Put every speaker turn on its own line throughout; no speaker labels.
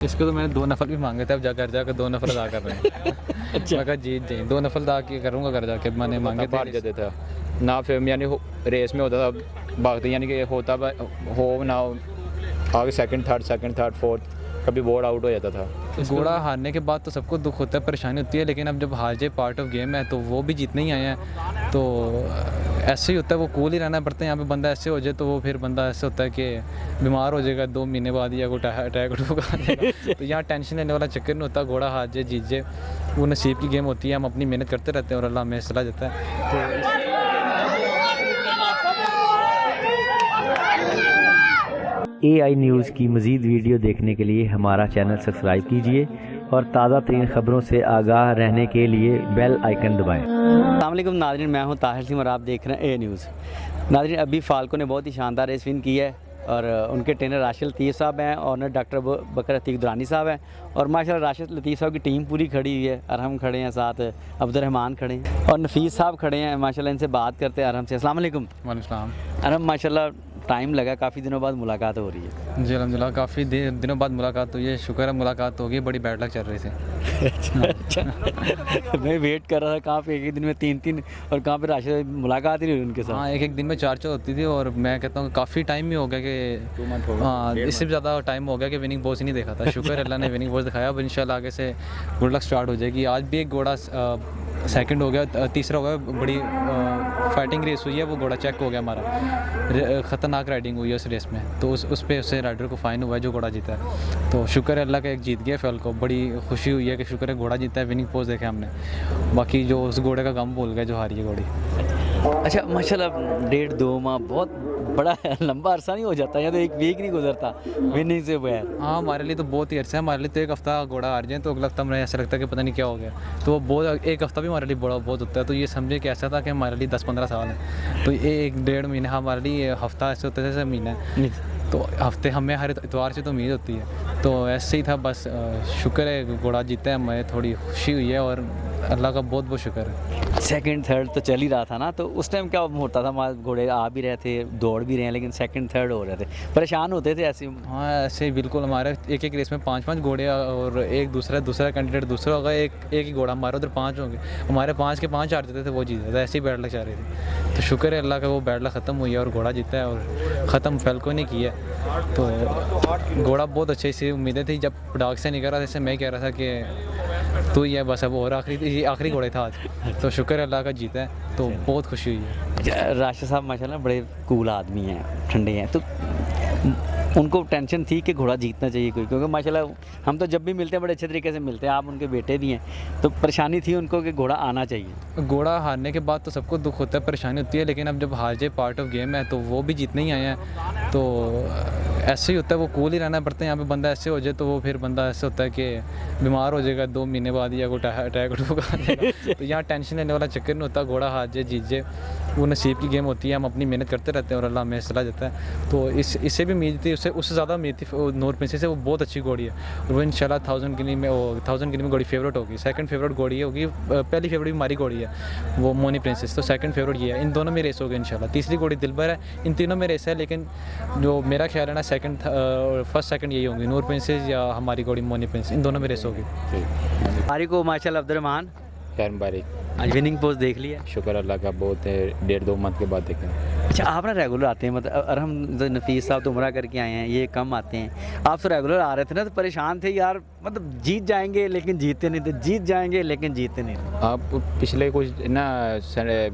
इसको तो मैंने 2 नफल भी मांगे थे, अब घर जाकर 2 नफल अदा कर रहे हैं।
अच्छा।
मैं कहा जीत जाए 2 नफल अदा करूँगा घर जाके, मैंने मांगे थे।
हार जाते था ना, फिर यानी रेस में होता था भागते, यानी कि होता हो ना हो, आगे सेकंड थर्ड फोर्थ, कभी बोर्ड आउट हो जाता था।
घोड़ा हारने के बाद तो सबको दुख होता है, परेशानी होती है, लेकिन अब जब हार जाए पार्ट ऑफ गेम है तो वो भी जीतने ही आए हैं। तो ऐसे ही होता है, वो कूल ही रहना पड़ता है। यहाँ पे बंदा ऐसे हो जाए तो वो फिर बंदा ऐसे होता है कि बीमार हो जाएगा 2 महीने बाद, या कोई अटैक आ जाएगा। तो यहाँ टेंशन लेने वाला चक्कर नहीं होता। घोड़ा हार जाए जीत जाए वो नसीब की गेम होती है, हम अपनी मेहनत करते रहते हैं और अल्लाह हमें सलाह देता है। तो
AI न्यूज़ की मज़ीद वीडियो देखने के लिए हमारा चैनल सब्सक्राइब कीजिए और ताज़ा तरीन ख़बरों से आगाह रहने के लिए बेल आइकन दबाएं।
अस्सलाम वालेकुम नाज़रीन, मैं हूं ताहिर सिंह और आप देख रहे हैं AI न्यूज़। नाज़रीन, अभी फाल्को ने बहुत ही शानदार रेस विन की है और उनके ट्रेनर राशिद लतीफ़ साहब हैं, ऑनर डॉक्टर बकर अतीक दुरानी साहब हैं और माशाल्लाह राशिद लतीफ़ साहब की टीम पूरी खड़ी हुई है। अरहम खड़े हैं, साथ अब्दुर्रहमान खड़े हैं और नफ़ीस साहब खड़े हैं। माशाल्लाह इनसे बात करते हैं अरहम से। अस्सलाम वालेकुम।
वालेकुम सलाम।
अरहम, माशाल्लाह टाइम लगा, काफ़ी दिनों बाद मुलाकात हो रही है।
जी अल्हम्दुलिल्लाह, काफ़ी दिनों बाद मुलाकात हुई है, शुक्र है मुलाकात हो गई। बड़ी बैड लक चल रही थी।
अच्छा। मैं वेट कर रहा था कहाँ पे एक दिन में 3 और कहाँ पे राशिद मुलाकात ही नहीं हुई उनके साथ।
हाँ, एक दिन में 4 होती थी और मैं कहता हूँ काफ़ी टाइम ही हो गया कि
2 मंथ हो गए।
हाँ, इससे भी ज़्यादा टाइम हो गया कि विनिंग बॉस ही नहीं देखा था। शुक्र है अल्लाह ने विनिंग बॉस दिखाया। अब इंशाल्लाह आगे से गुड लक स्टार्ट हो जाएगी। आज भी एक घोड़ा सेकंड हो गया, तीसरा हो गया। बड़ी फाइटिंग रेस हुई है, वो घोड़ा चेक हो गया हमारा। ख़तरनाक राइडिंग हुई है उस रेस में, तो उस पे उससे राइडर को फ़ाइन हुआ है जो घोड़ा जीता है। तो शुक्र है अल्लाह का, एक जीत गया फैल को। बड़ी खुशी हुई है कि शुक्र है घोड़ा जीता है, विनिंग पोज देखे हमने। बाकी जो उस घोड़े का गम भूल गया जो हारी है घोड़ी।
अच्छा, माशाल्लाह 1.5-2 माह बहुत बड़ा लंबा अरसा नहीं हो जाता, या तो एक वीक नहीं गुजरता विनिंग से बगैर।
हाँ, हमारे लिए तो बहुत ही अर्सा है। हमारे लिए तो एक हफ़्ता घोड़ा हार जाए तो अगला हफ्ता हमें ऐसा लगता है कि पता नहीं क्या हो गया। तो वो बहुत, एक हफ़्ता भी हमारे लिए बड़ा बहुत होता है। तो ये समझे कि ऐसा था कि हमारे लिए 10-15 साल है। तो ये 1-1.5 महीना हमारे लिए, हफ़्ता ऐसे होता है जैसे महीना है। तो हफ्ते हमें हर इतवार से तो उम्मीद होती है। तो ऐसे ही था बस। शुक्र है घोड़ा जीता है, हमें थोड़ी खुशी हुई है और अल्लाह का बहुत बहुत शुक्र है।
सेकंड थर्ड तो चल ही रहा था ना, तो उस टाइम क्या होता था? हमारे घोड़े आ भी रहे थे, दौड़ भी रहे हैं, लेकिन सेकंड थर्ड हो रहे थे, परेशान होते थे ऐसे?
हाँ, ऐसे ही बिल्कुल। हमारे एक रेस में 5-5 घोड़े और एक दूसरा कैंडिडेट दूसरा होगा, एक ही घोड़ा। हमारे उधर 5 होंगे, हमारे 5 के 5 हार जाते थे, वो जीता था। ऐसे ही बैड लक चल रही थी। तो शुक्र है अल्लाह का, वो बैड लक ख़त्म हुई है और घोड़ा जीता है और ख़त्म फैल्को ने किया। तो घोड़ा बहुत अच्छी सी उम्मीदें थी जब डाक से निकल रहा था। जैसे मैं कह रहा था कि तो ये बस अब और आखिरी घोड़े था आज। तो शुक्र है अल्लाह का जीता है, तो बहुत खुशी हुई है।
राशिद साहब माशाल्लाह बड़े कूल आदमी हैं, ठंडे हैं, तो उनको टेंशन थी कि घोड़ा जीतना चाहिए कोई, क्योंकि माशाल्लाह हम तो जब भी मिलते हैं बड़े अच्छे तरीके से मिलते हैं, आप उनके बेटे भी हैं, तो परेशानी थी उनको कि घोड़ा आना चाहिए।
घोड़ा हारने के बाद तो सबको दुख होता है, परेशानी होती है, लेकिन अब जब हार जाए पार्ट ऑफ गेम है तो वो भी जीतने ही आए हैं। तो ऐसे ही होता है, वो कूल ही रहना पड़ता है। यहाँ पे बंदा ऐसे हो जाए तो वो फिर बंदा ऐसे होता है कि बीमार हो जाएगा 2 महीने बाद, या कोई अटैक आ जाएगा। तो यहाँ टेंशन लेने वाला चक्कर नहीं होता। घोड़ा हार जाए जीत जाए वो नसीब की गेम होती है, हम अपनी मेहनत करते रहते हैं और अल्लाह हमें सलाह देता है। तो इससे भी उम्मीद थी, उससे ज़्यादा उम्मीद थी नूर प्रिंसेस से। वो बहुत अच्छी घोड़ी है और वो इंशाल्लाह 1000 गिनी में घोड़ी फेवरेट होगी। सेकंड फेवरेट घोड़ी होगी, पहली फेवरेट भी हमारी घोड़ी है वो मोनी प्रिंसेस, तो सेकंड फेवरेट ये है। इन दोनों में रेस होगी इंशाल्लाह। तीसरी घोड़ी दिलबर है। इन तीनों में रेस है, लेकिन जो मेरा ख्याल है ना, फर्स्ट सेकंड यही होंगी, नूर प्रिंसेस या हमारी घोड़ी मोनी प्रिंसेस, इन दोनों में रेस होगी।
हमारी को माशाल्लाह अब्दुर्रहमान
खैर मुबारक,
आज विनिंग पोस्ट देख लिया?
शुक्र अल्लाह का, बहुत 1.5-2 मंथ के बाद देखें।
अच्छा, आप ना रेगुलर आते हैं, मतलब अरहम नफ़ीस साहब तो उम्रा करके आए हैं, ये कम आते हैं, आप तो रेगुलर आ रहे थे ना, तो परेशान थे यार, मतलब जीत जाएंगे लेकिन जीतते नहीं थे, जीत जाएंगे लेकिन जीतते नहीं थे।
आप पिछले कुछ ना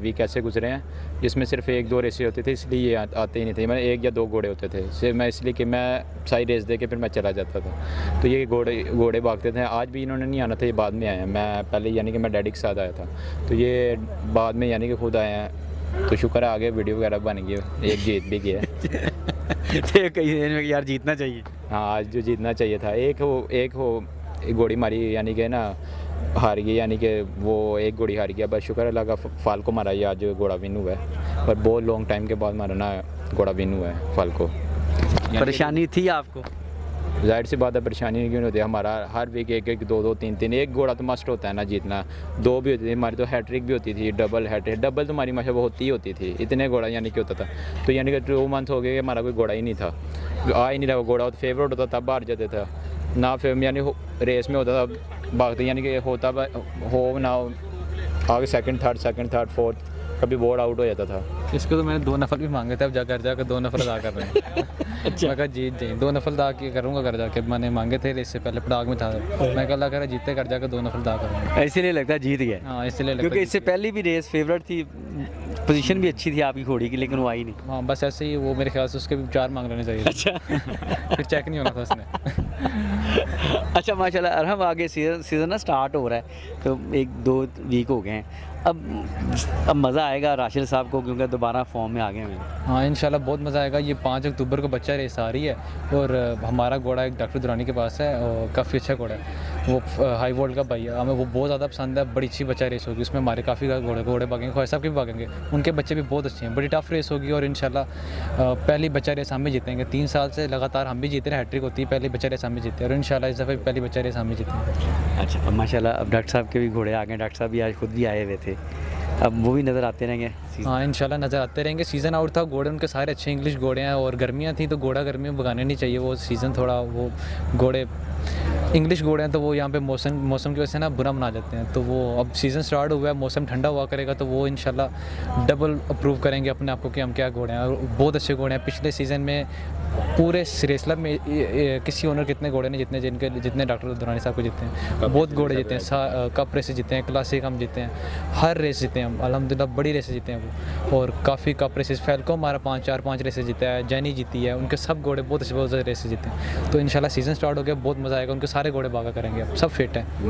वीक ऐसे गुजरे हैं जिसमें सिर्फ 1-2 रेसें होती थी, इसलिए ये आते ही नहीं थे। मैंने 1 या 2 घोड़े होते थे सिर्फ, मैं इसलिए कि मैं सारी रेस दे के फिर मैं चला जाता था। तो ये घोड़े भागते थे। आज भी इन्होंने नहीं आना था, ये बाद में आए हैं। मैं पहले यानी कि मैं डैडी के साथ आया था, तो ये बाद में यानी कि खुद आए हैं। तो शुक्र है आगे वीडियो वगैरह बन गई, एक जीत भी गया
तो कहीं यार जीतना चाहिए।
हाँ, आज जो जीतना चाहिए था। एक घोड़ी मारी यानी कि ना हार गई, यानी कि वो एक घोड़ी हार गया। बस शुक्र अल्लाह का, फाल्को मारा ये आज घोड़ा विन हुआ है, पर बहुत लॉन्ग टाइम के बाद मारा ना घोड़ा विन हुआ है फाल्को।
परेशानी थी आपको?
जाहिर सी बात है, परेशानी क्यों होती है। हमारा हर वीक 1-1, 2-2, 3-3 एक घोड़ा तो मस्ट होता है ना जीतना। 2 भी होती थी हमारी, तो हैट्रिक भी होती थी, डबल तो हमारी माशा होती थी। इतने घोड़ा यानी कि होता था। तो यानी कि 2 मंथ हो गए हमारा कोई घोड़ा ही नहीं था, आ ही नहीं रहा। घोड़ा तो फेवरेट होता तब हार जाते था, ना फिर यानी रेस में होता था भागते, यानी कि होता हो ना हो, आगे सेकंड थर्ड फोर्थ, कभी बोर्ड आउट हो जाता था।
इसको तो मैंने 2 नफल भी मांगे थे, अब जाकर 2 नफल अदा कर रहे हैं।
अच्छा।
मैं कहा जीत जाए 2 नफल अदा के करूँगा घर जाके, मैंने मांगे थे इससे पहले पड़ाग में था। मैं कहा अल्लाह करे जीते घर जाकर 2 नफल अदा करूँगा।
इसीलिए लगता है जीत गए,
हाँ इसलिए लगता
क्योंकि
है
इससे पहली भी रेस फेवरेट थी, पोजीशन भी अच्छी थी आपकी घोड़ी की, लेकिन वो आई नहीं।
हाँ बस ऐसे ही वो मेरे ख्याल से उसके भी 4 मांग लेने चाहिए।
अच्छा।
फिर चेक नहीं होना था उसने।
अच्छा माशाल्लाह। अरहम आगे सीज़न ना स्टार्ट हो रहा है, तो 1-2 वीक हो गए हैं, अब मज़ा आएगा राशिद साहब को, क्योंकि दोबारा फॉर्म में आ गए हैं।
हाँ इंशाल्लाह बहुत मज़ा आएगा। ये 5 अक्टूबर को बच्चा रेस आ रही है और हमारा घोड़ा एक डॉक्टर दुरानी के पास है और काफ़ी अच्छा घोड़ा है, वो हाई वोल्ट का भाई है, हमें वो बहुत ज़्यादा पसंद है। बड़ी अच्छी बच्चा रेस होगी उसमें, हमारे काफ़ी घोड़े भागेंगे, ख्वाहिश साहब के भी भागेंगे, उनके बच्चे भी बहुत अच्छे हैं। बड़ी टफ रेस होगी और इंशाल्लाह पहली बच्चा रेस हम भी जीतेंगे। 3 साल से लगातार हम भी जीते रहे, हैट्रिक होती है, पहली बच्चा रेस हम भी जीते और इंशाल्लाह इस दफ़े पहली बच्चा रेस हम भी जीतेंगे।
अच्छा, अब माशाल्लाह अब डॉक्टर साहब के भी घोड़े आ गए, डॉक्टर साहब भी आज खुद भी आए हुए थे, अब वो भी नज़र आते रहेंगे।
हाँ इंशाल्लाह नज़र आते रहेंगे। सीज़न आउट था, घोड़े उनके सारे अच्छे इंग्लिश घोड़े हैं और गर्मियाँ थी तो घोड़ा गर्मी में भगाने नहीं चाहिए, वो सीज़न थोड़ा वो घोड़े इंग्लिश घोड़े हैं तो वो यहाँ पे मौसम की वजह से ना बुरा मना जाते हैं। तो वो अब सीज़न स्टार्ट हुआ है, मौसम ठंडा हुआ करेगा तो वो इंशाल्लाह डबल अप्रूव करेंगे अपने आप को कि हम क्या घोड़े हैं, और बहुत अच्छे घोड़े हैं। पिछले सीज़न में पूरे रेस क्लब में किसी ओनर कितने घोड़े ने जितने डॉक्टर दुरानी साहब को जीते हैं, बहुत घोड़े जीते हैं, कप रेसेस जीते हैं, क्लासिक हम जीते हैं, हर रेस जीते हैं हम अल्हम्दुलिल्लाह, बड़ी रेसेस जीते हैं वो, और काफ़ी कप रेसेस फैल्को हमारा 5 रेसेस जीता है, जैनी जीती है, उनके सब घोड़े बहुत अच्छे रेसेस जीते हैं। तो इंशाल्लाह सीज़न स्टार्ट हो गया, बहुत मज़ा आएगा, उनके सारे घोड़े भागा करेंगे, अब सब फिट हैं।